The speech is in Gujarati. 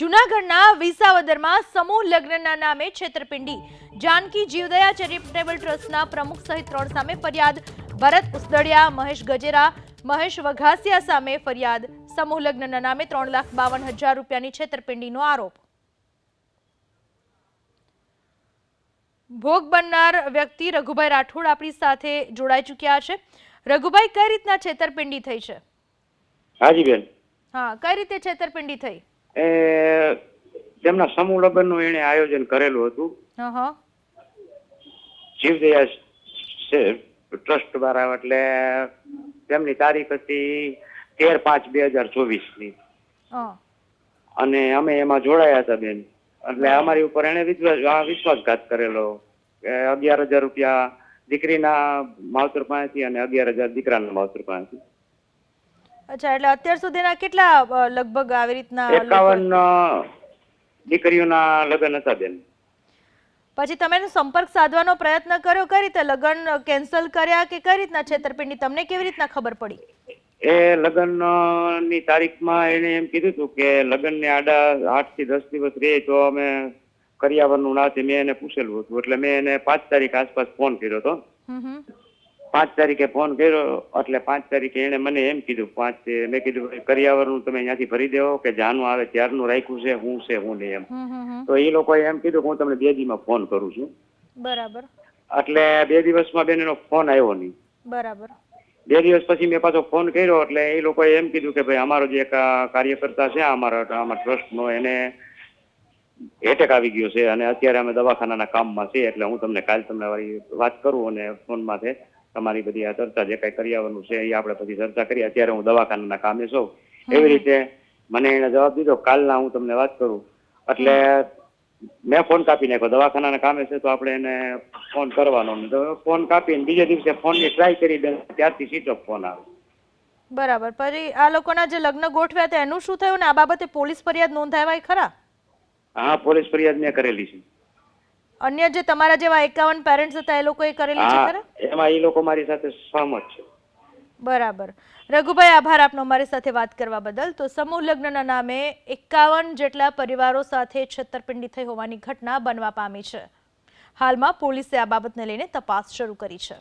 જૂનાગઢના વિસાવદરમાં સમૂહ લગ્નના નામે છેતરપિંડી. જાનકી જીવદયા ચેરિટેબલ ટ્રસ્ટના પ્રમુખ સહિત 3 સામે ફરિયાદ. ભરત ઉસદડિયા, મહેશ ગજેરા, મહેશ વઘાસિયા સામે ફરિયાદ. સમૂહ લગ્નના નામે 3,52,000 રૂપિયાની છેતરપિંડીનો આરોપ. ભોગ બનનાર વ્યક્તિ રઘુભાઈ રાઠોડ આપણી સાથે જોડાઈ ચૂક્યા છે. રઘુભાઈ, કઈ રીતના છેતરપિંડી થઈ છે? હાજી બેન, હા, કઈ રીતે છેતરપિંડી થઈ? એ તેમના સમૂહ લગ્નનું એને આયોજન કરેલું હતું. જીવદયા ટ્રસ્ટ દ્વારા. એટલે તેમની તારીખ હતી 13/5/2024ની અને અમે એમાં જોડાયા હતા બેન. એટલે અમારી ઉપર એને વિશ્વાસઘાત કરેલો. 11,000 રૂપિયા દીકરીના માવતર પાસેથી અને 11,000 દીકરાના માવતર પાસેથી. અચ્છા, એટલે અત્યાર સુધીના કેટલા લગભગ આવી રીતના 51 દીકરીઓના લગ્ન હતા બેન. પછી તમે એનો સંપર્ક સાધવાનો પ્રયત્ન કર્યો? કઈ રીતે લગ્ન કેન્સલ કર્યા કે કઈ રીતના છેતરપિંડી? તમને કેવી રીતના ખબર પડી? એ લગ્નની તારીખમાં એને એમ કીધું હતું કે લગ્નને આડા 8 થી 10 દિવસ રહે તો અમે કરિયાવરનું નાતે મેં એને પૂછેલું હતું. એટલે મેં એને 5 તારીખ આસપાસ ફોન કર્યો હતો. 5 તારીખે ફોન કર્યો એટલે 5 તારીખે એને મને એમ કીધું, મેં કીધું કરિયાવરનું તમે અહીંયાથી ભરી દેવો કે જાનું આવે ત્યારનું રાખ્યું છે, હું છે હું નહીં એમ. તો એ લોકોએ એમ કીધું કે હું તમને 2 દીમાં ફોન કરું છું. બરાબર. એટલે 2 દિવસમાં બેન એનો ફોન આવ્યો નહીં. બરાબર. 2 દિવસ પછી મેં પાછો ફોન કર્યો એટલે એ લોકોએ એમ કીધું કે ભાઈ અમારો જે કાર્યકર્તા છે આમાં ટ્રસ્ટનો, એને એટેક આવી ગયો છે અને અત્યારે અમે દવાખાનાના કામમાં છે. એટલે હું તમને કાલે તમને વાત કરું અને ફોનમાં તમારી બધી આ ચર્ચા જે કઈ કરિયાવરનું છે એ આપણે પછી ચર્ચા કરીએ. અત્યારે હું દવાખાનાના કામે છું. એવી રીતે મને એને જવાબ દીધો, કાલના હું તમને વાત કરું. એટલે મેં ફોન કાપી નાખ્યો. દવાખાનાના કામે છે તો આપણે એને ફોન કરવાનો. ફોન કાપીને બીજે દિવસે ફોનની ટ્રાય કરી દે, ત્યારથી સ્વિચ ઓફ ફોન આવે. બરાબર. પછી આ લોકોના જે લગ્ન ગોઠવ્યા હતા એનું શું થયું ને આ બાબતે પોલીસ ફરિયાદ નોંધાવાય ખરા? હા, પોલીસ ફરિયાદ મેં કરેલી છે. અન્ય જે તમારા જેવા 51 પેરેન્ટ્સ હતા એ લોકોએ કરેલી છે ખરા? એમાં એ લોકો મારી સાથે સહમત છે. બરાબર. રઘુભાઈ, આભાર આપનો મારી સાથે વાત કરવા બદલ. તો સમૂહ લગ્નના નામે 51 જેટલા પરિવારો સાથે છેતરપિંડી થઈ હોવાની ઘટના બનવા પામી છે. હાલમાં પોલીસે આ બાબતને લઈને તપાસ શરૂ કરી છે.